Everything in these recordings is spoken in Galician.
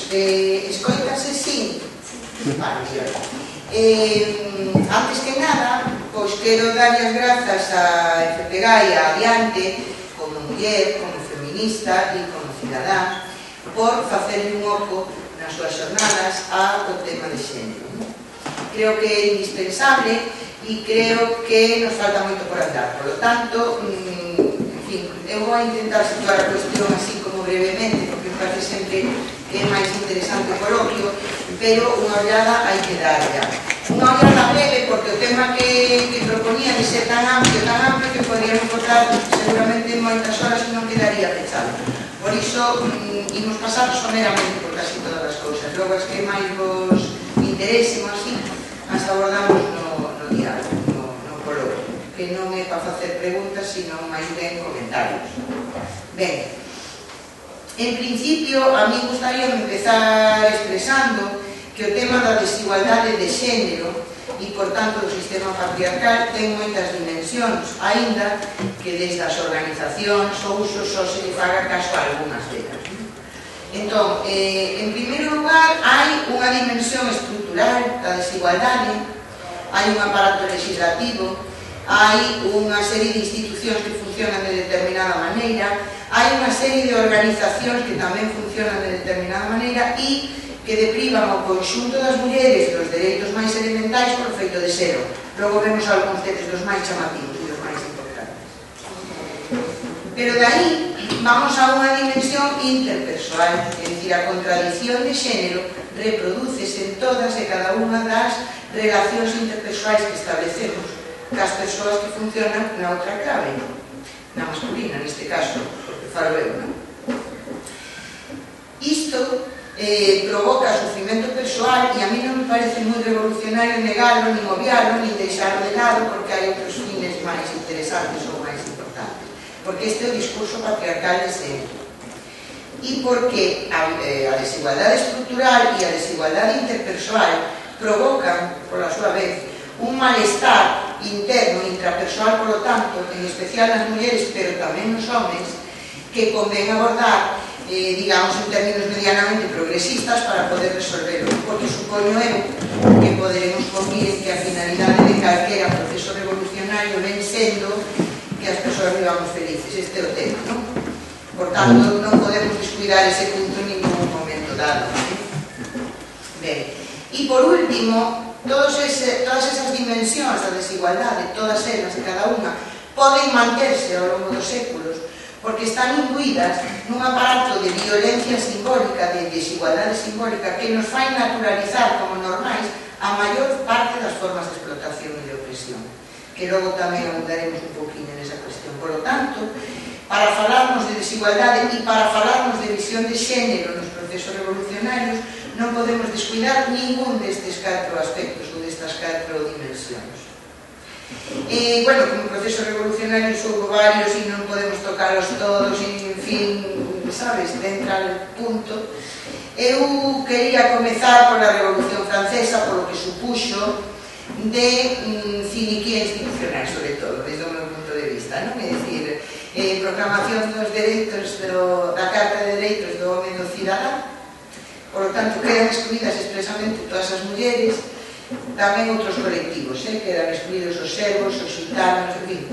Escoítase, sí. Antes que nada, pois quero dar as grazas a FPGAI, a Adiante, como muller, como feminista e como cidadá, por facerle un oco nas súas xornadas ao tema de xénero. Creo que é indispensable e creo que nos falta moito por andar. Por lo tanto, en fin, eu vou intentar situar a cuestión así como brevemente, porque me parece sempre que é máis interesante o coloquio, pero unha ollada hai que dar ya. Unha ollada breve, porque o tema que proponía de ser tan amplio que podríamos botar seguramente moitas horas e non quedaría pechado. Por iso, imos pasar someramente por casi todas as cousas. Logo, as que máis vos interesen así, as abordamos no diálogo, no coloquio, que non é para facer preguntas, sino máis ben comentarios. Ben, en principio, a mí gustaría empezar expresando que o tema da desigualdade de xénero e, por tanto, do sistema patriarcal ten moitas dimensións, aínda que desde as organizacións ou usos só se lle faga caso a algunhas delas. Entón, en primeiro lugar, hai unha dimensión estrutural da desigualdade, hai un aparato legislativo, hai unha serie de institucións que funcionan de determinada maneira, hai unha serie de organizacións que tamén funcionan de determinada maneira e que deprivan ao conxunto das mulleres dos dereitos máis elementais por feito de sero. Logo vemos algúns deles dos máis chamativos e dos máis importantes. Pero de aí vamos a unha dimensión interpersoal, é dicir, a contradición de xénero reprodúcese en todas e cada unha das relacións interpersoais que establecemos cas persoas que funcionan na outra clave, na masculina, neste caso, porque falo eu, non? Isto provoca sufrimento persoal e a mí non me parece moi revolucionario negarlo, nin obviarlo, nin deixarlo de lado, porque hai outros fines máis interesantes ou máis importantes. Porque este é o discurso patriarcal de sempre. E porque a desigualdade estrutural e a desigualdade interpersoal provocan, pola súa vez, un malestar interno, intrapersoal, polo tanto, en especial nas mulleres, pero tamén nos homens, que convén abordar, digamos, en términos medianamente progresistas para poder resolverlo, porque supoño eu que poderemos convir en que a finalidade de calquera proceso revolucionario ven sendo que as persoas vivamos felices. Este é o tema, non? Por tanto, non podemos descuidar ese punto en ningún momento dado. Ben, e por último, todas esas dimensións da desigualdade, todas elas e cada unha, poden manterse ao longo dos séculos, porque están imbuídas nun aparato de violencia simbólica, de desigualdade simbólica, que nos fai naturalizar como normais a maior parte das formas de explotación e de opresión, que logo tamén abundaremos un poquinho nesa cuestión. Por lo tanto, para falarnos de desigualdade e para falarnos de visión de xénero nos procesos revolucionarios, non podemos descuidar ningún destes 4 aspectos ou destas 4 dimensións. Bueno, como proceso revolucionario houve varios e non podemos tocalos todos e, en fin, sabes, entra al punto. Eu quería comezar pola Revolución Francesa, polo que supuxo de ciniquía institucional, sobre todo, desde o meu punto de vista, non? É dicir, proclamación dos dereitos da Carta de Dereitos do Home e do Cidadán. Por lo tanto, quedan excluídas expresamente todas as mulleres, tamén outros colectivos, quedan excluídos os servos, os xitanos, en fin,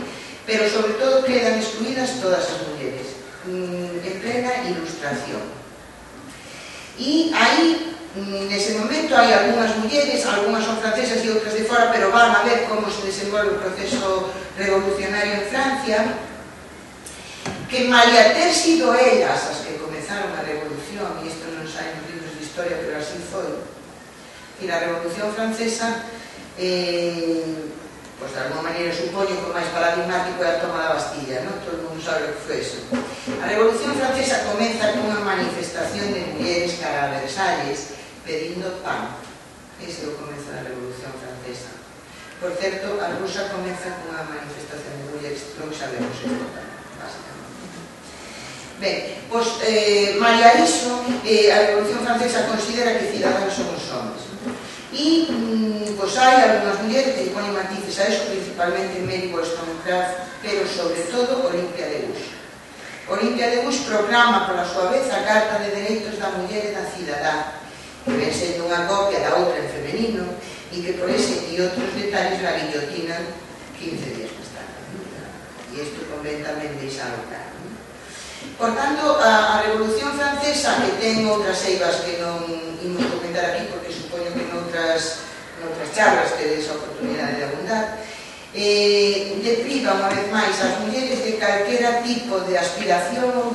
pero sobre todo quedan excluídas todas as mulleres, en plena ilustración. E aí, nese momento, hai algunhas mulleres, algunhas son francesas e outras de fora, pero van a ver como se desenvolve o proceso revolucionario en Francia, que malia ter sido elas as que comenzaron a revolución, e isto non sai nos libros de historia, pero así foi. E a Revolución Francesa, pois de alguma maneira supoño que o máis paradigmático é a toma da Bastilla, non? Todo o mundo sabe o que foi eso. A Revolución Francesa comeza cunha manifestación de mulleres cara a Versalles pedindo pan. Ese é o comezo da Revolución Francesa. Por certo, a rusa comeza cunha manifestación de mulleres, non sabemos isto tamén, basicamente. Ben, pois, malia iso, a Revolución Francesa considera que cidadáns son os homens. E, pois, hai algunhas mulleres que ponen matices a eso, principalmente Mary Wollstonecraft, pero sobre todo Olympia de Gouges. Olimpia de Bush proclama pola súa vez a Carta de Dereitos da Muller e da Cidadá, que ven sendo unha copia da outra en femenino e que por ese e outros detalles la guillotinan 15 días máis tarde. E isto convén tamén deixalo claro. Por tanto, a Revolución Francesa, que ten outras eivas que non imos comentar aquí, porque supoño que noutras charlas tedes a oportunidade de abundar, depriva unha vez máis as mulleres de calquera tipo de aspiración ou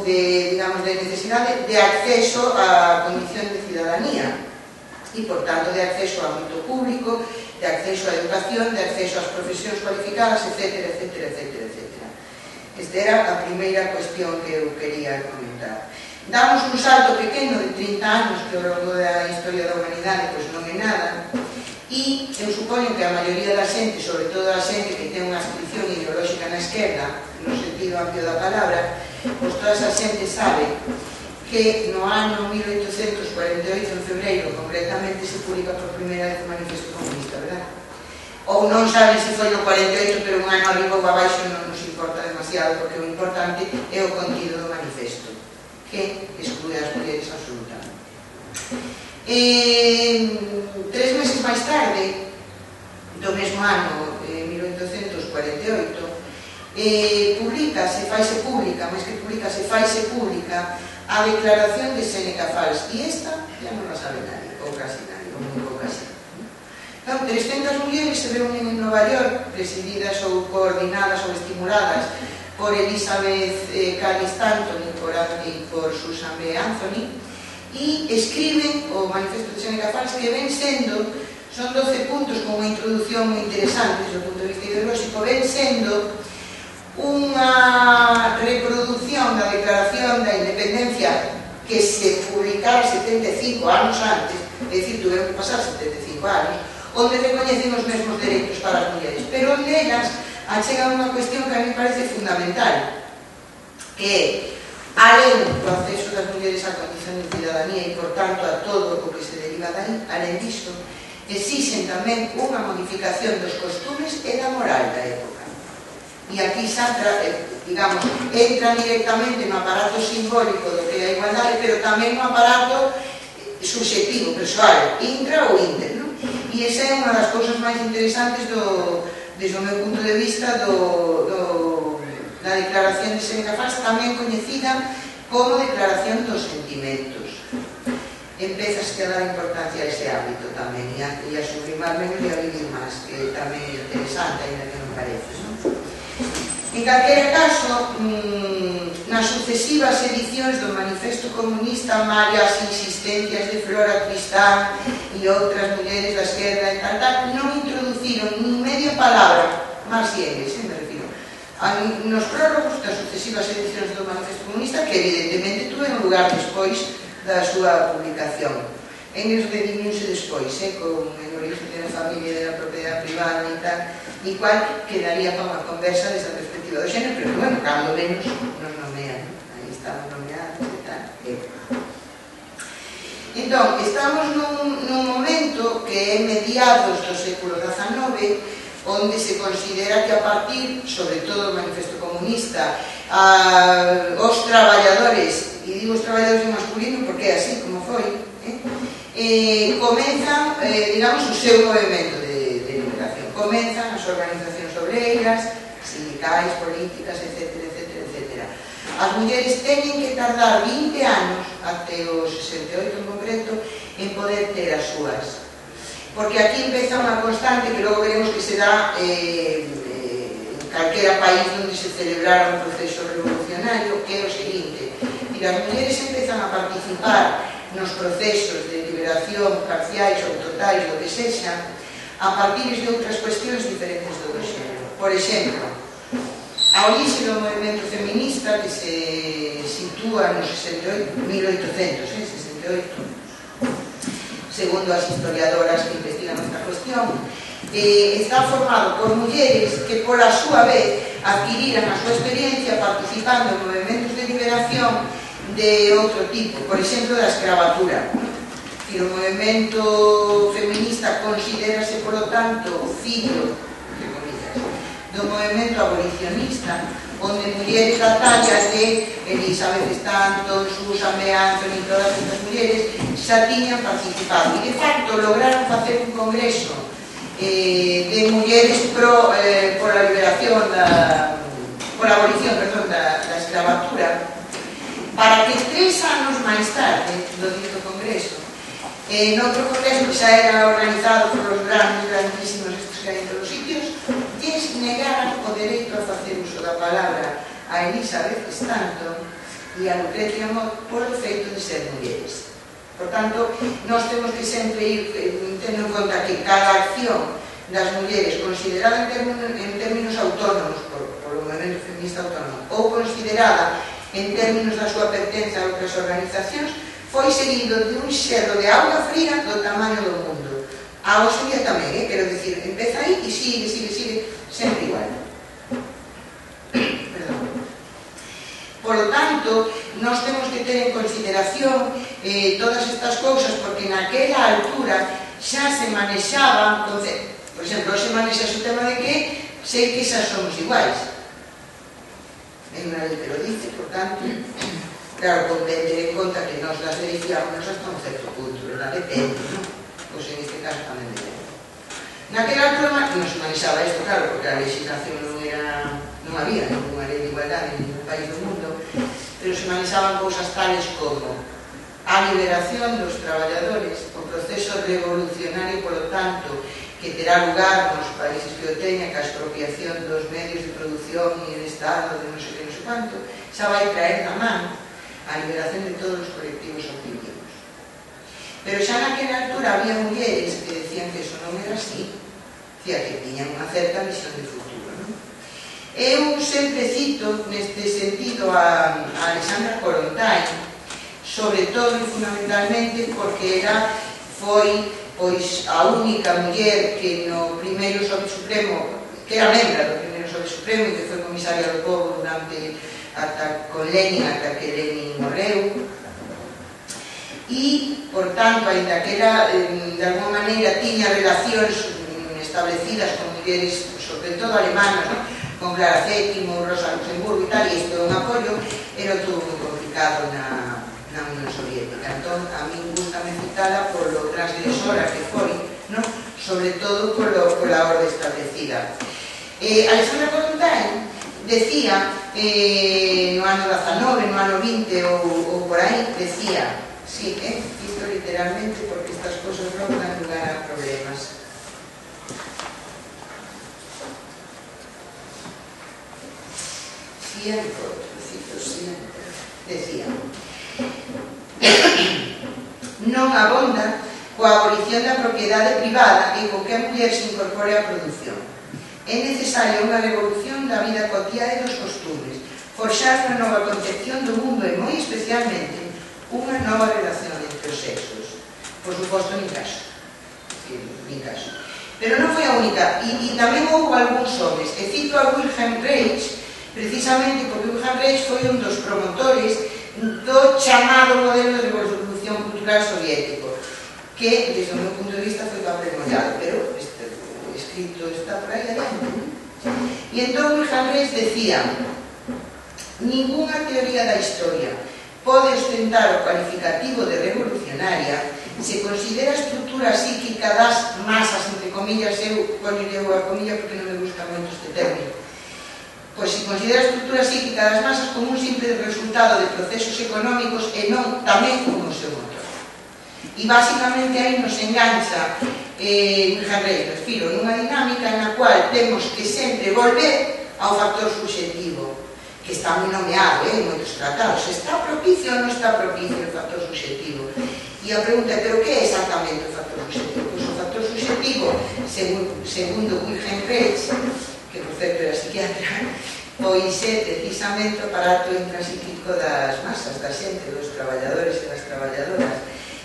de necesidade de acceso á condición de cidadanía e, por tanto, de acceso ao ámbito público, de acceso á educación, de acceso ás profesións cualificadas, etc. Esta era a primeira cuestión que eu quería comentar. Damos un salto pequeno de 30 anos, que ao longo da historia da humanidade non é nada, e eu supoño que a maioría da xente, sobre todo a xente que ten unha adscripción ideolóxica na esquerda, no sentido amplio da palabra, pois toda esa xente sabe que no ano 1848, en febreiro, concretamente, se publica por primeira vez o Manifesto Comunista, verdad? Ou non saben se foi no 48, pero un ano arriba ou abaixo non nos importa demasiado, porque o importante é o contido do manifesto, que exclúe as mulleres absolutamente. 3 meses máis tarde, do mesmo ano, 1848, faise pública a declaración de Seneca Falls, e esta ya non la sabe nadie, ou casi nadie, ou moi pouca xente. Entón, 300 mulleres se reúnen en Nova York, presididas ou coordinadas ou estimuladas por Elizabeth Cady Stanton e por Susan B. Anthony, e escriben o Manifesto de Seneca Falls, que ven sendo, son 12 puntos con unha introducción moi interesante desde o punto de vista ideolóxico, ven sendo unha reproducción da Declaración da Independencia que se publicara 75 anos antes, é dicir, tuveron que pasar 75 anos, onde recoñecen os mesmos dereitos para as mulleres, pero onde elas achegan unha cuestión que a mí parece fundamental, que é, alén do acceso das mulleres á condición de cidadanía e, por tanto, a todo o que se deriva dai, alén disto, exixen tamén unha modificación dos costumes e da moral da época. E aquí entra directamente no aparato simbólico do que é a igualdade, pero tamén no aparato subjetivo, persoal, intra ou inter, non? E esa é unha das cousas máis interesantes desde o meu punto de vista da Declaración de Seneca Falls, tamén coñecida como Declaración dos Sentimentos. Empezas a dar importancia a ese ámbito tamén e a sublimar menos e a vivir máis, que tamén é interesante, ainda que non parece, non? En calquera caso, nas sucesivas edicións do Manifesto Comunista, varias insistencias de Flora Tristán e outras mulleres da esquerda e tal, non introduciron nin media palabra, máis eles, me refiro, nos prólogos das sucesivas edicións do Manifesto Comunista, que evidentemente tuveron lugar despois da súa publicación. Engels redimiuse despois, con el origen de la familia e de la propiedad privada e tal, e cual quedaría para unha conversa desde a perspectiva do xénero, pero bueno, cando menos nos nomean, aí estamos nomeados e tal. Entón, estamos nun momento que é mediados do século XIX, onde se considera que a partir, sobre todo do Manifesto Comunista, os traballadores, e digo os traballadores en masculino porque é así como foi, comenzan, digamos, o seu movimento de liberación. Comenzan as organizacións obreiras, sindicais, políticas, etc. As mulleres teñen que tardar 20 anos, até os 68 en concreto, en poder ter as súas. Porque aquí empeza unha constante que logo veremos que se dá en calquera país onde se celebrara un proceso revolucionario, que é o seguinte: as mulleres empezan a participar nos procesos de liberación parciais ou totais, o que sexa, a partir de outras cuestións diferentes do xénero. Por exemplo, a orixe do movimento feminista, que se sitúa no 1868, segundo as historiadoras que investigan esta cuestión, está formado por mulleres que, por a súa vez, adquiriran a súa experiencia participando en movimentos de liberación de outro tipo, por exemplo, da escravatura. O movimento feminista considérase, por lo tanto, fillo, entre comillas, do movimento abolicionista, onde mulleres da talla de Elizabeth Stanton, Susan B. Anthony, todas estas mulleres xa tiñan participado e de facto lograron facer un congreso de mulleres pola liberación pola abolición, perdón, da escravatura, para que 3 anos máis tarde do dito congreso, noutro congreso que xa era organizado por os grandísimos estes que hai en todos os sitios, lles negaran o dereito a facer uso da palabra a Elizabeth Stanton e a Lucrecia Mott por o feito de ser mulleres. Por tanto, nós temos que sempre ir tendo en conta que cada acción das mulleres considerada en términos autónomos polo movimento feminista autónomo ou considerada en términos da súa pertenza a outras organizacións foi seguido de un xerro de auga fría do tamaño do mundo. A hoxe día tamén, quero dicir, empeza aí e sigue sempre igual. Perdón. Por lo tanto, nós temos que ter en consideración todas estas cousas, porque naquela altura xa se manexaban conceptos. Por exemplo, se manexa o tema de que sei que xa somos iguais. É unha lei que lo dice, por tanto, claro, convén ter en conta que nos las dericiamos hasta un certo punto, verdad? Depende, non? Pois en este caso tamén depende. Naquela altura non se manexaba isto, claro, porque a legislación non había ninguna lei de igualdade en ningún país do mundo, pero se manexaban cousas tales como a liberación dos traballadores, o proceso revolucionario, polo tanto, que terá lugar nos países que o teña, que a expropiación dos medios de produción e el Estado, de non sei que, non sei quanto, xa vai traer na man a liberación de todos os colectivos oprimimos. Pero xa naquela altura había mulleres que decían que eso non era así, que tiñan unha certa visión de futuro, non? Eu sempre cito neste sentido a Alexandra Kollontai, sobre todo e fundamentalmente porque ela foi pois a única muller que no primeiro Sobre Supremo, que era membra do primeiro Sobre Supremo e que foi comisaria do povo durante con Lenin, ata que Lenin morreu, e, por tanto, ainda que ela de alguma maneira tiña relacións establecidas con mulleres, sobre todo alemanas, ¿no? Con Clara Zetkin, Rosa Luxemburgo e tal, e isto é un apoio, era todo moi complicado na Unión Soviética. Entón, a mí gustame citala polo transgresora que foi, ¿no? Sobre todo pola orde establecida. Alexandra Kollontai decía, no ano 19, no ano 20 ou por aí, decía, sí, cito literalmente porque estas cosas non dan lugar a problemas. Decía, non abonda coa abolición da propiedade privada e con que a muller se incorpore á produción. É necesaria unha revolución da vida cotiá e dos costumes, forxar unha nova concepción do mundo e, moi especialmente, unha nova relación entre os sexos. Por suposto, nin caso. Pero non foi a única, e tamén houve algúns homes, e cito a Wilhelm Reich, precisamente porque Wilhelm Reich foi un dos promotores do chamado modelo de revolución cultural soviético, que, desde o meu punto de vista, foi papremollado, pero o escrito está por aí adiante. E entón Wilhelm Reich decía: ninguna teoría da historia pode ostentar o cualificativo de revolucionaria se considera a estrutura psíquica das masas, entre comillas, eu poño a comilla porque non me gusta moito este término, pois se considera a estrutura psíquica das masas como un simple resultado de procesos económicos e non tamén como o seu motor. E basicamente aí nos engancha Wilhelm Reich, refiro, nunha dinámica na cual temos que sempre volver ao factor subxetivo, que está moi nomeado en moitos tratados. Está propicio ou non está propicio o factor subxetivo? E a pregunta é, pero que é exactamente o factor subxetivo? Pois o factor subxetivo, segundo Wilhelm Reich, que por certo era psiquiatra, pois é precisamente o aparato intrapsíquico das masas, da xente, dos traballadores e das traballadoras.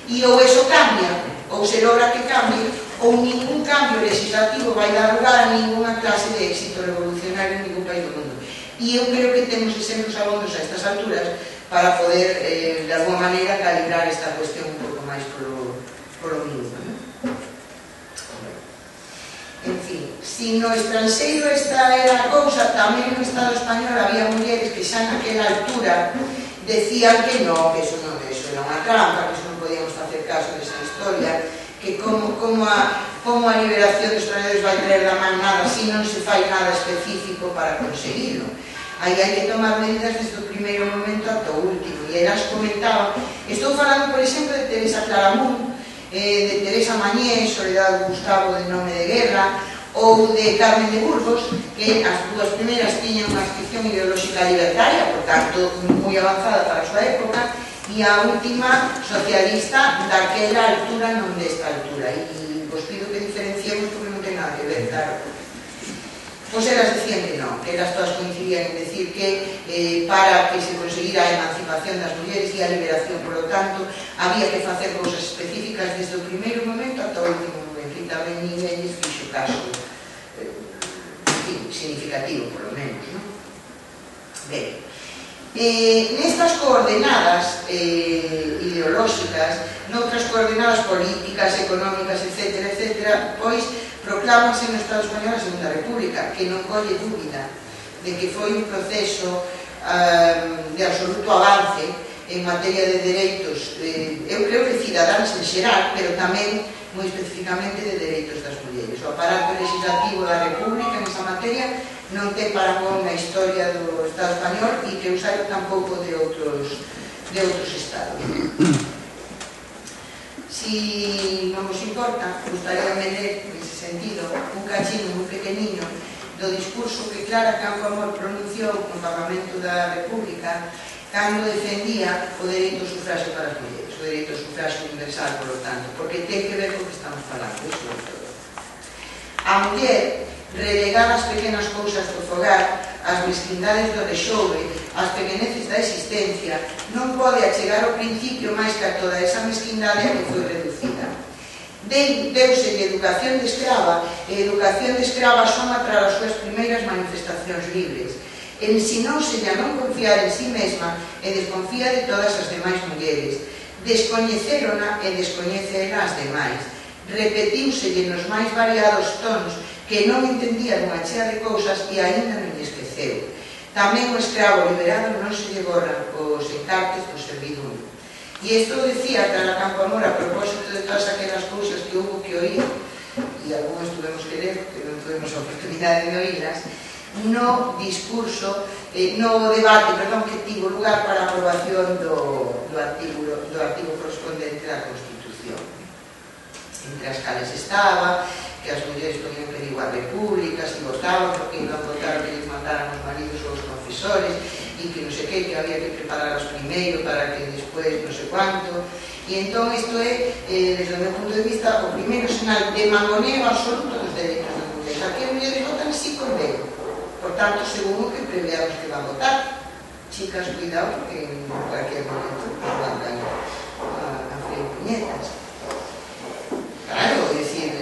E ou eso cambia, ou se logra que cambie, ou ningún cambio legislativo vai dar lugar a ninguna clase de éxito revolucionario en ningún país do mundo. E eu creo que temos que ser uns abondos a estas alturas para poder, de alguma maneira, calibrar esta cuestión un pouco máis polo minuto. En fin, si no estranxeiro esta era a cousa, tamén no Estado español había mulleres que xa naquela altura decían que non, que eso era unha trampa, que eso non podíamos facer caso desa historia, que como a liberación dos traballadores vai traer da man nada se non se fai nada específico para conseguirlo. Aí hai que tomar medidas desde o primeiro momento ata o último, e elas comentaban, estou falando por exemplo de Teresa Claramunt, de Teresa Mañé, Soledad Gustavo de Nome de Guerra, ou de Carmen de Burgos, que as dúas primeiras tiñan unha adscripción ideolóxica libertaria, por tanto, moi avanzada para a súa época, e a última socialista daquela altura, non desta altura. E vos pido que diferenciemos porque non ten nada que ver, claro. Pois elas decían que non, que elas todas coincidían en decir que para que se conseguira a emancipación das mulleres e a liberación, por lo tanto, había que facer cousas específicas desde o primeiro momento ata o último momento, e tamén ninguén lles fixo caso significativo, por lo menos, non? Ben, nestas coordenadas ideolóxicas, noutras coordenadas políticas, económicas, etc., pois proclámase no Estado español a Segunda República, que non colle dúbida de que foi un proceso de absoluto avance en materia de dereitos, eu creo que cidadáns en xeral, pero tamén moi especificamente de dereitos das mulleres. O aparato legislativo da República nesa materia non ten parangón na historia do Estado español e que usai tampouco de outros estados. Si non vos importa, gustaría ler, nese sentido, un cachino moi pequeniño do discurso que Clara Campo Amor pronunciou no Parlamento da República cando defendía o dereito ao sufragio para as mulleres, o dereito ao sufragio universal, por lo tanto, porque ten que ver con o que estamos falando, iso é todo. A muller, relegada ás pequenas cousas do fogar, ás mesquindades do rexoure, ás pequeneces da existencia, non pode achegar ao principio máis que a toda esa mesquindade a que foi reducida. Deuselle educación de escrava, e educación de escrava soma tras as súas primeiras manifestacións libres. Ensinouselle a non confiar en si mesma e desconfía de todas as demais mulleres. Descoñecérona e descoñece ela as demais. Repetíuselle nos máis variados tons que non entendía dunha chea de cousas e aínda non lle esqueceu. Tamén o escravo liberado non se lle borran os encartes do servidumbre. E isto decía Clara Campo Amor a propósito de todas aquelas cousas que houve que oír, e algúnas tuvemos que ler, porque non tuvemos a oportunidade de oírlas, no discurso, no debate, que tivo lugar para a aprobación do artigo correspondente da Constitución. Entre as cales estaba que as mulleres podían pedir a república, se votaban, porque iban a votar que les mandaran os maridos ou os confesores, e que non sei que había que prepararlas primeiro para que despois non sei cuánto. E entón isto é, desde o meu punto de vista, o primeiro sinal de mangoneo absoluto dos dereitos das mulleres. Aquí as mulleres votan si con ben. Por tanto, según o que preveamos que van a votar, chicas, cuidado, porque en cualquier momento van a freír puñetas. Claro, é dicir,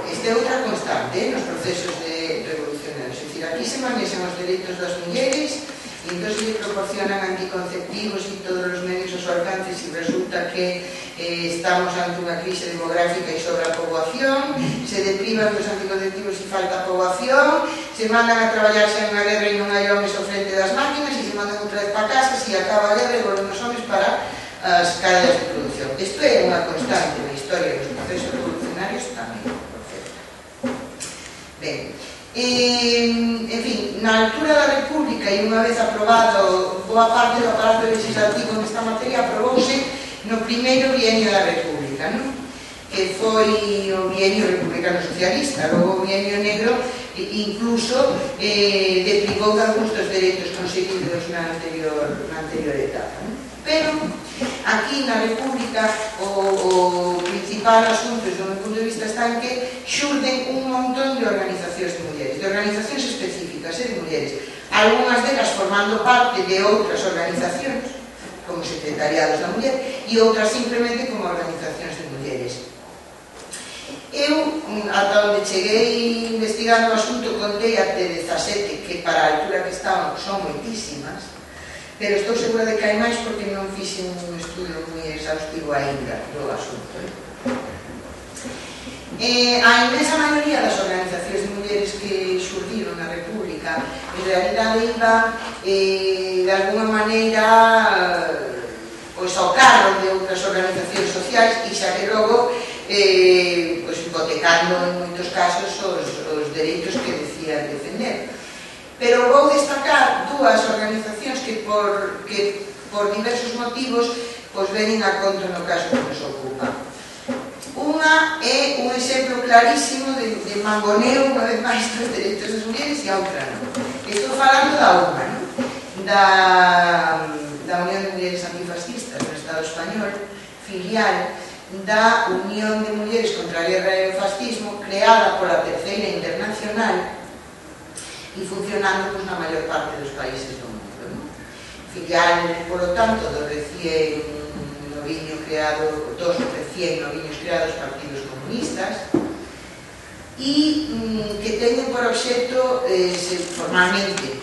esta é outra constante nos procesos revolucionarios. É dicir, aquí se manexan os dereitos das mulleres e entón se lle proporcionan anticonceptivos e todos os medios ao seu alcance e resulta que estamos ante unha crise demográfica e sobra a poboación, se deprivan dos anticonceptivos e falta a poboación, se mandan a traballarse en unha guerra e non hai homes ao frente das máquinas e se mandan outra vez para casa, se acaba a guerra e volven os homes para as cadenas de producción. Isto é unha constante na historia dos procesos revolucionarios tamén, por certo. Ben, en fin, na altura da República e unha vez aprobado boa parte do aparato legislativo nesta materia, aprobouse no primeiro bienio da República, non? Que foi o bienio republicano socialista. Logo o bienio negro incluso deprivou de algúns dos dereitos conseguidos na anterior etapa, non? Pero aquí na República o principal asunto desde o meu punto de vista está en que xurden un montón de organizacións de mulleres, de organizacións específicas de mulleres, algunhas delas formando parte de outras organizacións como secretariados da muller e outras simplemente como organizacións de mulleres. Eu, ata onde cheguei investigando o asunto, contei até 17, que para a altura que estaban son moitísimas, pero estou segura de que hai máis porque non fixe un estudio moi exhaustivo ainda do asunto. A inmensa maioría das organizacións de mulleres mulleres que xurdiron na República, en realidade iba de alguna maneira ao carro de outras organizacións sociais e xa que logo hipotecando en moitos casos os dereitos que decían defender. Pero vou destacar dúas organizacións que por diversos motivos veñen a conto no caso que nos ocupa. Unha é un exemplo clarísimo de mangoneo, unha vez máis, dos dereitos das mulleres, e a outra non. Estou falando da UMA, da Unión de Mulleres Antifascistas no Estado Español, filial da Unión de Mulleres contra a Guerra e o Fascismo, creada pola Terceira Internacional e funcionando na maior parte dos países do mundo. Filial, polo tanto, do recién noviño creado, dos recién noviños creados partidos comunistas, e que teñen por obxecto formalmente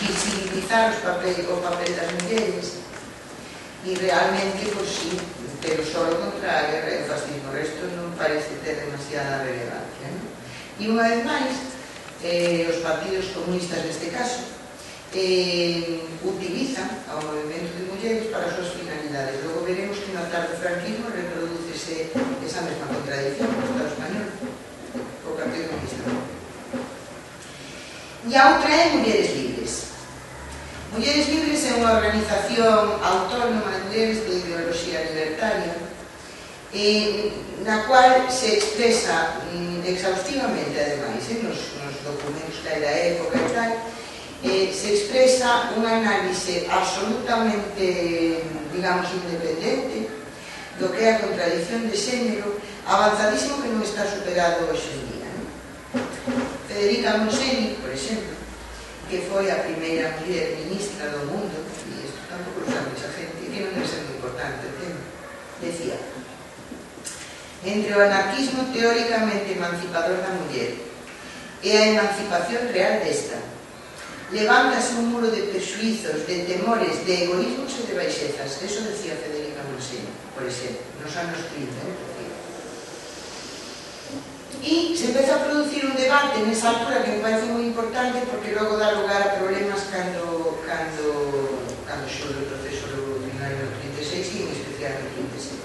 visibilizar o papel das mulleres e realmente, sí, pero só contra a guerra e o fascismo. O resto non parece ter demasiada relevancia. E unha vez máis, os partidos comunistas neste caso utilizan ao movimento de mulleres para as súas finalidades. Logo veremos que no tardofranquismo reproducese esa mesma contradición no Estado español, o Partido Comunista. E a outra é Mulleres Libres. Mulleres Libres é unha organización autónoma de mulleres de ideoloxía libertaria na cual se expresa exhaustivamente, ademais, nos documentos que hai da época e tal, se expresa unha análise absolutamente, digamos, independente do que é a contradición de xénero, avanzadísimo que non está superado hoxe en día. Federica Monseni, por exemplo, que foi a primeira muller ministra do mundo, e isto tampouco lo sabe mucha gente, que non debe ser moi importante o tema, decía: entre o anarquismo teóricamente emancipador da muller e a emancipación real desta, levántase un muro de prexuizos, de temores, de egoísmos e de baixezas. Eso decía Federica Monseni, por exemplo, nos anos 30, e se empeza a producir un debate nesa altura que me parece moi importante, porque logo dá lugar a problemas cando xorde o proceso revolucionario no 36 e en especial no 37.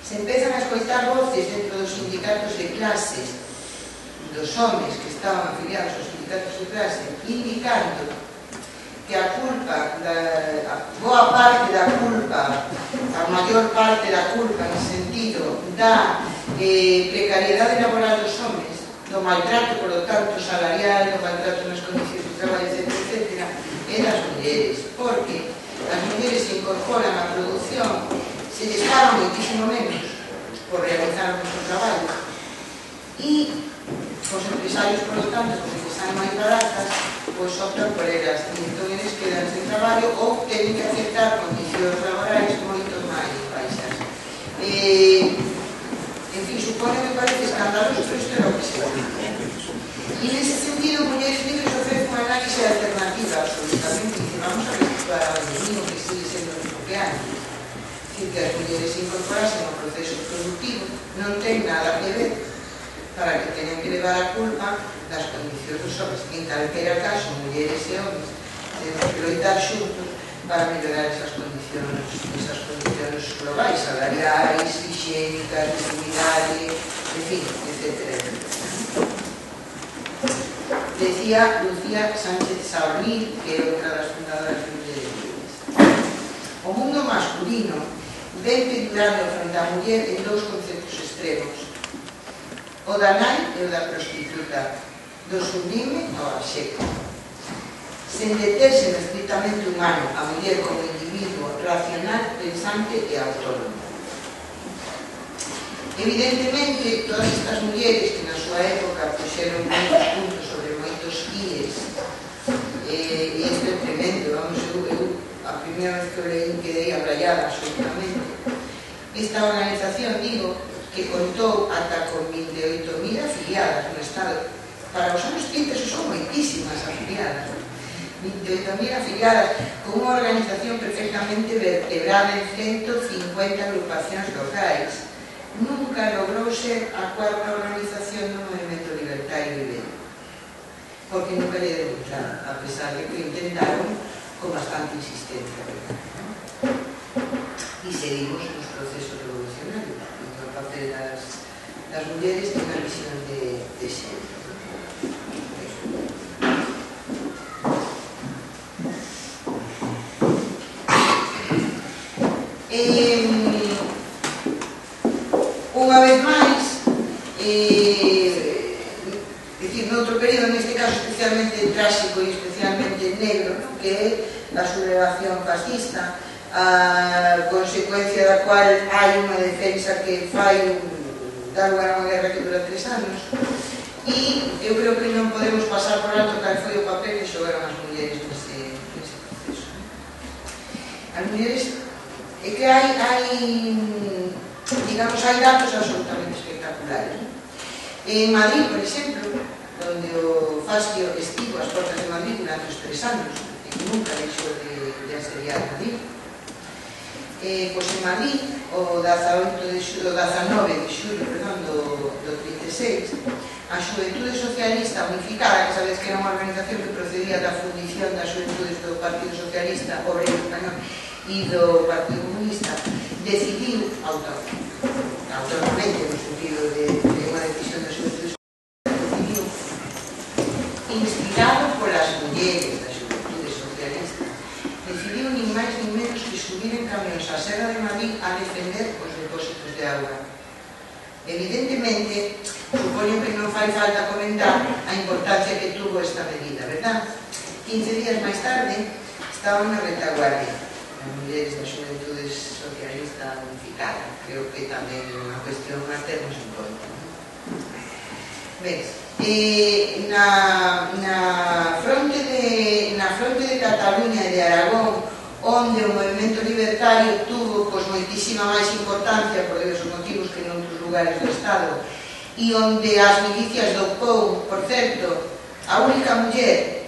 Se empezan a escoitar voces dentro dos sindicatos de clases dos homes que estaban afiliados aos sindicatos de clase, indicando que a culpa, boa parte da culpa, a maior parte da culpa no sentido da precariedade laboral dos homes, do maltrato, por lo tanto, salarial, do maltrato nas condicións de traballo, etc., é das mulleres, porque as mulleres se incorporan á produción, se les pagan moitísimo menos por realizar o noso traballo, e os empresarios, por lo tanto, porque salen máis baratas, pois optan por elas, e entón eles quedan sen traballo ou teñen que aceptar condicións laborais moito máis baixas. En fin, supone, me parece escandaloso, pero isto era o que se va. E nese sentido, Mulleres Libres ofrece unha análise alternativa, absolutamente, dice, vamos a recuperar ao enemigo que sigue sendo o mismo que antes. Dicir que as mulleres se incorporasen ao proceso productivo non ten nada que ver para que teñan que levar a culpa das condicións dos homens. En calquera caso, mulleres e homens temos que loitar xuntos para mellorar esas condicións globais, salariais, higiénicas, de seguridade, en fin, etc. Decía Lucía Sánchez Saornil, que é outra das fundadoras de Mulleres Libres: o mundo masculino ven pendurando frente á muller en dous conceptos extremos: o da nai e o da prostituta, do sublime ao abxecto, sen deterse no estritamente humano a muller como individuo racional, pensante e autónomo. Evidentemente, todas estas mulleres que na súa época puxeron moitos puntos sobre moitos íes, e isto é tremendo, vamos, eu a primeira vez que o leí quedei abraiada absolutamente. Esta organización, digo, que contou ata con 28.000 afiliadas no Estado. Para os anos 30 son moitísimas afiliadas, 28.000 afiliadas, con unha organización perfectamente vertebrada en 150 agrupacións locais, nunca logrou ser a cuarta organización do movimento libertario ibérico, porque nunca lle deu claro, a pesar de que intentaron con bastante insistencia, ¿verdad? E seguimos nos procesos revolucionarios, o papel das mulleres ten a visión de xénero. Unha vez máis, decir, noutro período, neste caso especialmente tráxico e especialmente negro, que é a sublevación fascista, a consecuencia da cual hai unha defensa que fai dar lugar a unha guerra que dura 3 anos, e eu creo que non podemos pasar por alto cal foi o papel que xogaron as mulleres nese proceso. As mulleres, é que digamos, hai datos absolutamente espectaculares. En Madrid, por exemplo, onde o fascio estivo ás portas de Madrid durante os 3 anos, e que nunca deixou de asediar Madrid, pois en Madrid, o 19 de xullo do 36, a Xuventude Socialista Unificada, que sabes que era unha organización que procedía da fundición das xuventudes do Partido Socialista Obrero Español e do Partido Comunista, decidiu autónomamente, no sentido de unha decisión da Xuventude Socialista, decidiu, inspirado polas mulleres da Xuventude Socialista, decidiu nin máis nin menos que subir en camións á Serra de Madrid a defender os depósitos de auga. Evidentemente, supoño que non fai falta comentar a importancia que tuvo esta medida, verdad? 15 días máis tarde estaban na retaguardia as mulleres da Xuventude Socialista Unificada. Creo que tamén é unha cuestión a termos en conta. Ves, na fronte de Cataluña e de Aragón, onde o movimento libertario tuvo moitísima máis importancia por diversos motivos que en outros lugares do Estado, e onde as milicias do POU, por certo, a única muller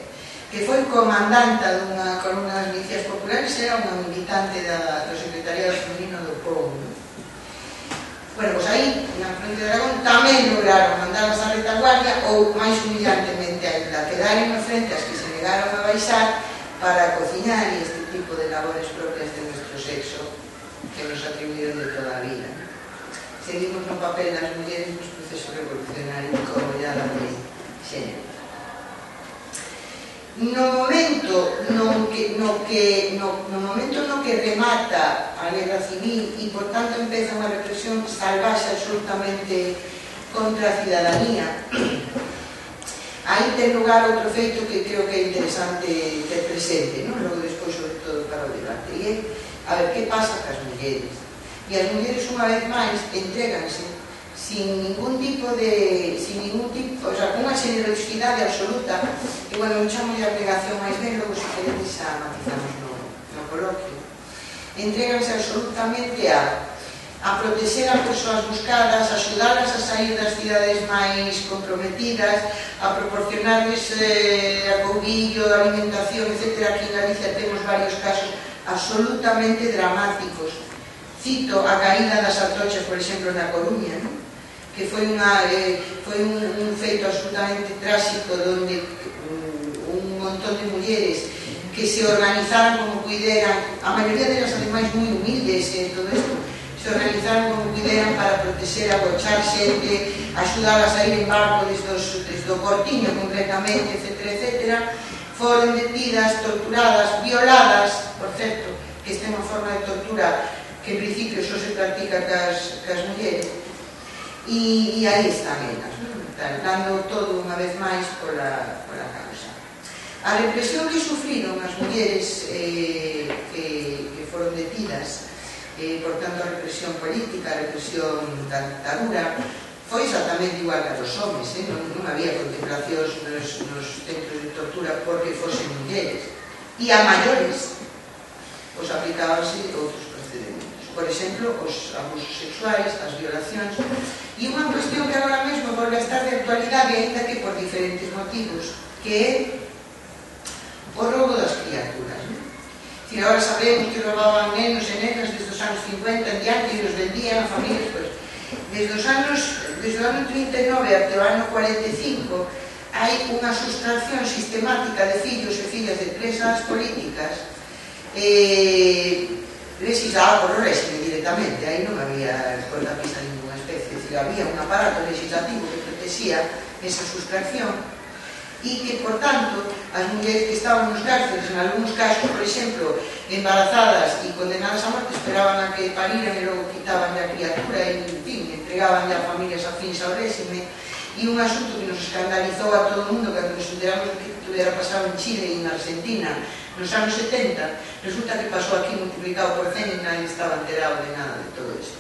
que foi comandanta dunha columna das milicias populares era unha militante do secretariado femenino do POU. Bueno, pois aí, na fronte de Aragón, tamén lograron mandarlas á retaguardia, ou máis humillantemente a quedaren na frente as que se negaron a baixar para cociñar e este tipo de labores propias de nuestro sexo que nos atribuíron de toda a vida. Seguimos no papel das mulleres nos procesos revolucionarios como ya da lei xénero. No momento no que remata a guerra civil e por tanto empeza unha represión salvaxe absolutamente contra a cidadanía, aí ten lugar outro feito que creo que é interesante ter presente, non? Logo despois, sobre todo, para o debate, e é a ver que pasa cas mulleres. E as mulleres, unha vez máis, entréganse sin ningún tipo, o sea, con unha generosidade absoluta, e, bueno, eu chamo de abnegación máis ben, logo, se queredes, xa matizamos no coloquio. Entréganse absolutamente a proteger a persoas buscadas, a axudarlas a sair das cidades máis comprometidas, a proporcionarles acoubillo, alimentación, etc. Aquí en Galicia temos varios casos absolutamente dramáticos. Cito a caída das Atochas, por exemplo, na Coruña, ¿no? Que foi un feito absolutamente tráxico, donde un montón de mulleres que se organizaran como puderan, a maioría delas ademais moi humildes e todo isto, se organizaron como puderan para proteger, agochar xente, axudar a sair en barco desde o Portiño concretamente, etc. Foron detidas, torturadas, violadas, por certo, que esta é unha forma de tortura que en principio só se practica cas mulleres, e aí están elas, dando todo unha vez máis pola causa. A represión que sufriron as mulleres que foron detidas, por tanto a represión política, a represión da dictadura, foi exactamente igual que a dos homes, non había contemplacións nos centros de tortura porque fosen mulleres, e a maiores os aplicábanse outros procedimentos, por exemplo, os abusos sexuais, as violacións, e unha cuestión que agora mesmo volve a estar de actualidade, ainda que por diferentes motivos, que é o roubo das criaturas. Si agora sabemos que roubaban nenos e nenas desde os anos 50 en diante e os vendían a familias, pois desde o ano 39 até o ano 45 hai unha sustracción sistemática de fillos e fillas de presas políticas legislada por o réxime directamente. Aí non había cortapisa de ninguna especie, es decir, había un aparato legislativo que protexía esa sustracción e que, por tanto, as mulleres que estaban nos cárceles, en algúns casos, por exemplo, embarazadas e condenadas a morte, esperaban a que pariran e logo quitaban a criatura e, en fin, entregaban a familias afins ao réxime. E un asunto que nos escandalizou a todo o mundo cando nos enteramos de que tuviera pasado en Chile e en Argentina nos anos 70, resulta que pasou aquí multiplicado por 100 e nadie estaba enterado de nada de todo isto.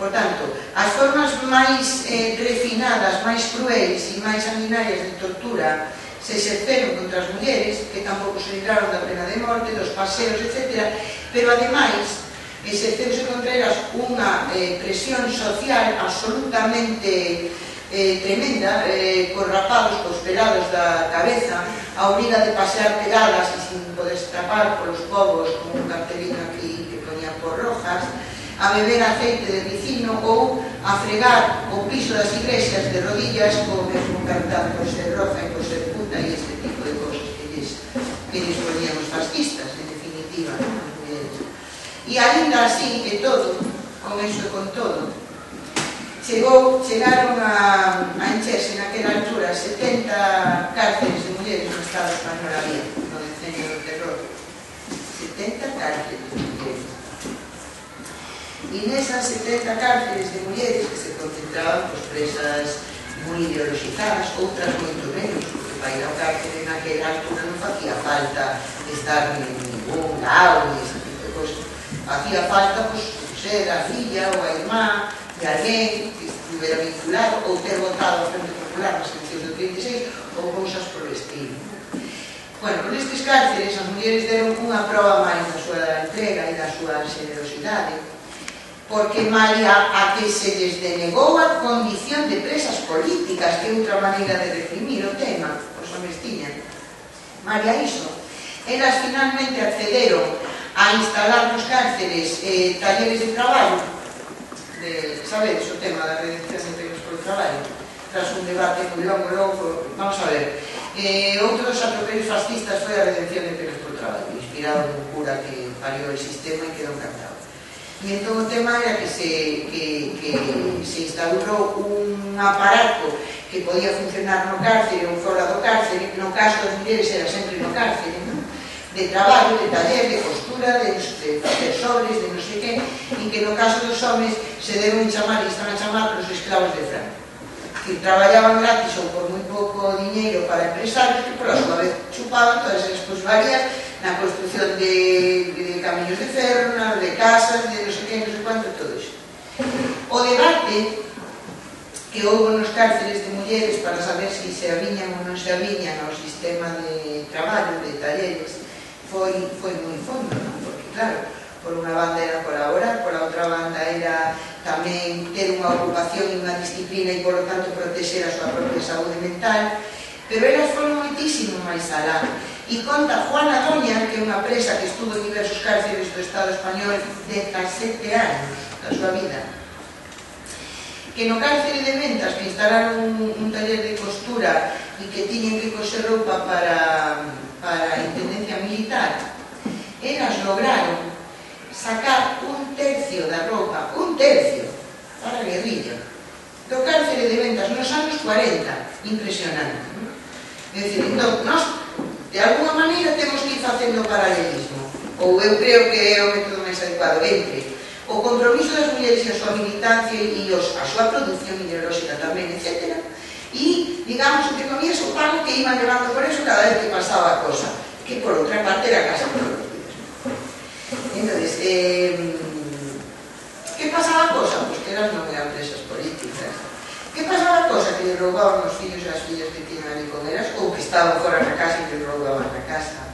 Por tanto, as formas máis refinadas, máis cruéis e máis sanguinarias de tortura se exerceron contra as mulleres, que tampouco se libraron da pena de morte, dos paseos, etc. Pero, ademais, exerceuse contra elas unha presión social absolutamente tremenda, cos rapados, cos pelados da cabeza, a obriga de pasear pegadas e sin poder escapar polos povos con un cartelino aquí que poñía por rojas, a beber aceite de ricino ou a fregar o piso das iglesias de rodillas co mesmo cartaz por ser roja e por ser puta e este tipo de cosas que lles poñían os fascistas, en definitiva. E ainda así, e todo, con eso e con todo, chegaron a encherse naquela altura 70 cárceles de mulleres no Estado español había, no decenio do terror. 70 cárceles de mulleres. E nesas 70 cárceles de mulleres que se concentraban pues, presas moi ideologizadas, outras moito menos, porque para ir ao cárcere naquela altura non facía falta estar en ningún lado, ni ese tipo de cosas. Facía falta pues, ser a filla ou a irmá de alguén que estuviera vinculado ou ter votado a Frente Popular nas eleccións do 36 ou cousas por o estilo. Bueno, nestes cárceres as mulleres deron unha proba máis da súa entrega e da súa generosidade, porque malia a que se les denegou a condición de presas políticas, que é outra maneira de reprimir o tema, os homes tiñan, malia iso, elas finalmente accederon a instalar nos cárceres talleres de traballo. Sabedes o tema da redención de empregos polo traballo, tras un debate moi longo, vamos a ver, outro dos atropellos fascistas foi a redención de empregos polo traballo, inspirado nun cura que parió el sistema e quedou encantado. E entón o tema era que se instaurou un aparato que podía funcionar no cárcere ou fora do cárcere, no caso das mulleres era sempre no cárcere, non? De traballo, de taller, de costura, de facer sobres, de non sei que, e que no caso dos homes se deron chamar e están a chamar os esclavos de Franco, que traballaban gratis ou por moi pouco diñeiro para empresarios que por a súa vez chupaban todas as plusvalías na construcción de camiños de ferro, de casas, de non sei que, non sei cuánto, todo iso. O debate que houve nos cárceles de mulleres para saber se aviñan ou non se aviñan ao sistema de traballo, de talleres, foi moi fondo, non? Porque claro, por unha banda era colaborar, por a outra banda era tamén ter unha ocupación e unha disciplina e, por lo tanto, proteger a súa propia saúde mental, pero elas foron moitísimo máis alá. E conta Juana Doña, que é unha presa que estuvo en diversos cárceles do Estado español 17 anos da súa vida, que no cárcere de Ventas, que instalaron un taller de costura e que tiñen que coser roupa para a intendencia militar, elas lograron sacar un tercio da roupa, un tercio, para a guerrilla, do cárcere de Ventas nos anos 40, impresionante. É dicir, entón, nós, de alguma maneira, temos que ir facendo paralelismo, ou eu creo que é o método máis adecuado entre o compromiso das mulleres e a súa militancia e a súa produción ideolóxica tamén, etc., e, digamos, entre comillas, o pago que iban levando por eso cada vez que pasaba a cosa, que por outra parte era casi producidas. Entonces, que pasaba a cosa? Pois que elas non eran presas políticas. Que pasaba a cosa? Que lle roubaban os fillos e as fillas que tiñan ali con elas, ou que estaban fora na casa e lle roubaban na casa.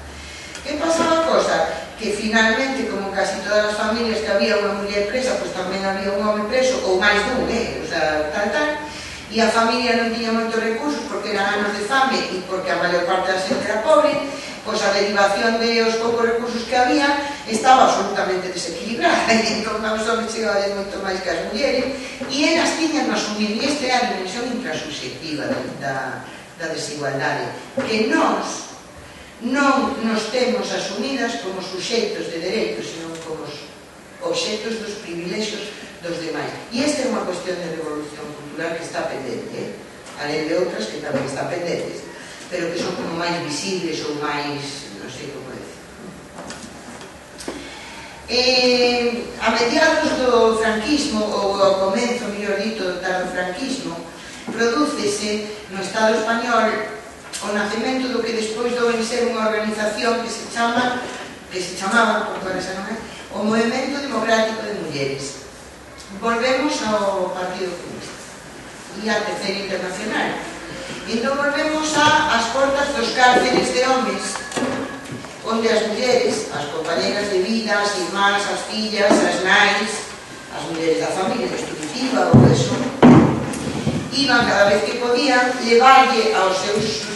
Que pasaba a cosa? Que finalmente, como casi todas as familias que había unha muller presa, pois tamén había un home preso, ou máis dun, o sea, tal, e a familia non tiña moitos recursos porque eran anos de fame e porque a maior parte da xente era pobre, pois a derivación de os poucos recursos que había estaba absolutamente desequilibrada. nada, e entón aos homens chegaban moito máis que as mulleres, e elas tiñan a asumir, e esta é a dimensión intrasubjetiva da desigualdade, que nós non nos temos asumidas como suxeitos de dereitos, senón como obxectos dos privilexios dos demais. E esta é unha cuestión de revolución cultural que está pendente, além de outras que tamén están pendentes, pero que son como máis visibles ou máis, non sei como decir. A mediados do franquismo, ou ao comenzo, mellor dito, do tardofranquismo, prodúcese no Estado español o nacemento do que despois dou en ser unha organización que se chamaba, porque agora xa non é, o Movemento Democrático de Mulleres. Volvemos ao Partido Comunista e á Terceira Internacional. Entón volvemos ás portas dos cárceres de homes, onde as mulleres, as compañeras de vida, as irmás, as fillas, as nais, as mulleres da familia constitutiva ou eso, iban cada vez que podían levarlle aos seus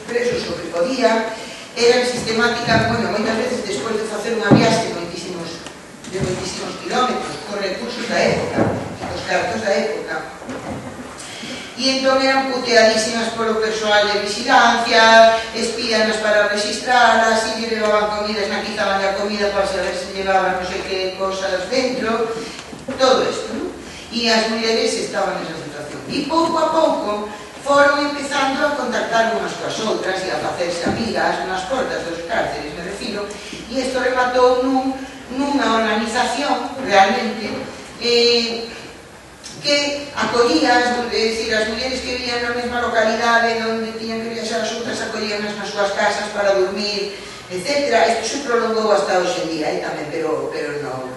presos o que podían, eran sistemáticas, bueno, moitas veces despois de facer unha viaxe de moitísimos kilómetros, con recursos da época, os cartos da época, e entón eran puteadísimas polo persoal de vigilancia, espíanas para registralas, e lle levaban comidas, naquizaban a comida para saber se llevaban non sei que cosas dentro, todo isto, non? E as mulleres estaban nesa situación. E pouco a pouco foron empezando a contactar unhas coas outras e a facerse amigas nas portas dos cárceres, me refiro, e isto rematou nunha organización realmente que acollía, é dicir, as mulleres que vivían na mesma localidade onde tiñan que viaxar as outras acollían nas súas casas para dormir, etc. Isto se prolongou hasta hoxe en día tamén, pero non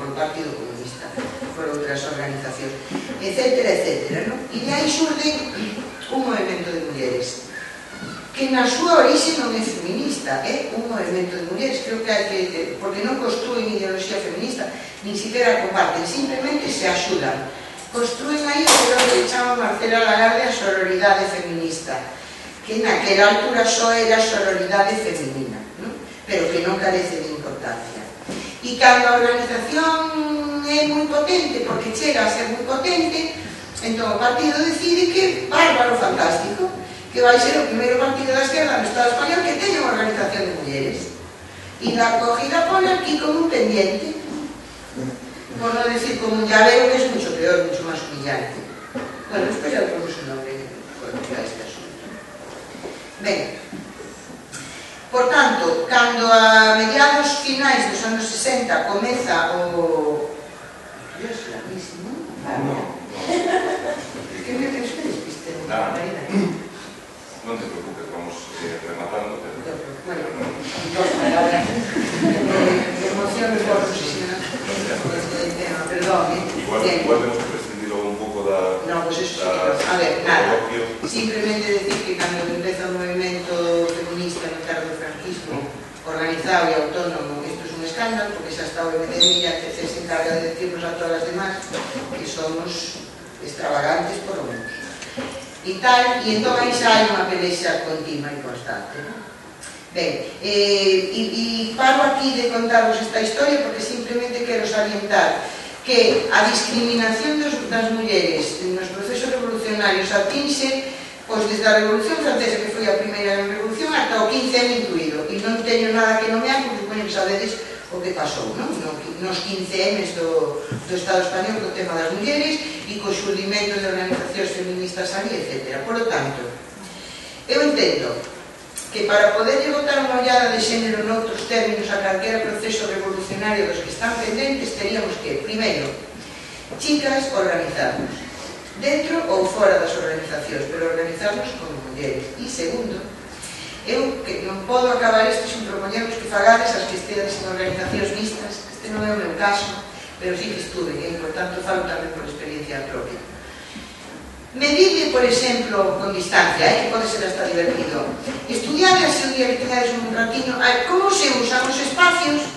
polo Partido Comunista, por outras organizacións, etc. etc. E de aí xurde un movimento de mulleres que na súa orixe non é feminista, é un movimento de mulleres, creo que hai que, porque non construen ideoloxía feminista, nin siquiera comparten, simplemente se axudan, construen aí o que chama Marcela Lagarde a sororidade feminista, que naquela altura só era sororidade feminina, ¿no? Pero que non carece de importancia. E cando a organización é moi potente, porque chega a ser moi potente, entón o partido decide que bárbaro, fantástico, que vai ser o primeiro partido da esquerda no Estado español que teña unha organización de mulleres. E da acogida pone aquí como un pendiente, por non decir como un llavero, que es mucho peor, mucho más humillante. Bueno, despois ya ponemos un nombre a este asunto. Ben, por tanto, cando a mediados finais dos anos 60 comeza o... Dios, clarísimo. Que me despiste de la marina. Non te preocupes, vamos rematando. Bueno, dos palabras. Me emociono por posicionar este tema, perdón. Igual tenemos que prescindir un pouco da... No, pues eso sí. A ver, nada. Simplemente decir que cando empeza o movimento feminista no tardofranquismo, organizado e autónomo, isto é un escándalo, porque xa está o MDM e a CC se encarga de decirnos a todas as demás que somos extravagantes por lo menos. E tal, e entón aí xa hai unha pelexa continua e constante, non? Ben, e paro aquí de contaros esta historia porque simplemente quero salientar que a discriminación das mulleres nos procesos revolucionarios atinxe pois desde a Revolución Francesa, que foi a primeira revolución, ata o 15M incluído, e non teño nada que nomear porque supoño que sabedes o que pasou, non? Nos 15Ms do Estado español co tema das mulleres e co xurdimento de organizacións feministas ali, etc. Por lo tanto, eu entendo que para poderlle botar unha ollada de xénero noutros términos a calquera proceso revolucionario dos que están pendentes, teríamos que, primeiro, chicas, organizarnos dentro ou fora das organizacións, pero organizarnos como mulleres. E segundo, eu que non podo acabar isto sin propoñervos que fagades as que estedes en organizacións mixtas. Este non é o meu caso, pero sí que estuve, e por tanto falo tamén por experiencia propia. Medide, por exemplo, con distancia, que pode ser hasta divertido. Estudiade así un día que tenades un ratiño, como se usan os espacios,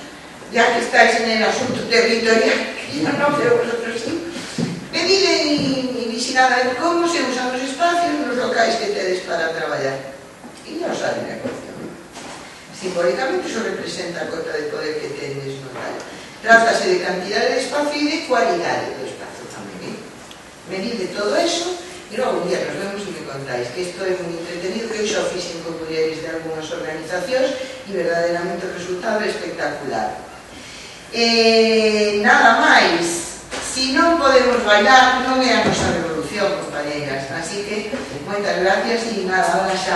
ya que estáis en el asunto territorial, que yo no, pero vosotros sí. Medide e vigilada como se usan os espacios nos locais que tedes para traballar. E non sabe a cuestión. Simbólicamente iso representa a cota de poder que tedes no tal. Trátase de cantidade de espacio e de cualidade do espacio tamén, medide todo eso e logo un día nos vemos e me contáis que isto é moi entretenido, que eu xa o fixen con mulleres de algunhas organizacións e verdadeiramente o resultado é espectacular. Nada máis, si non podemos bailar non é a nosa revolución, compañeras, así que moitas gracias e nada, ahora xa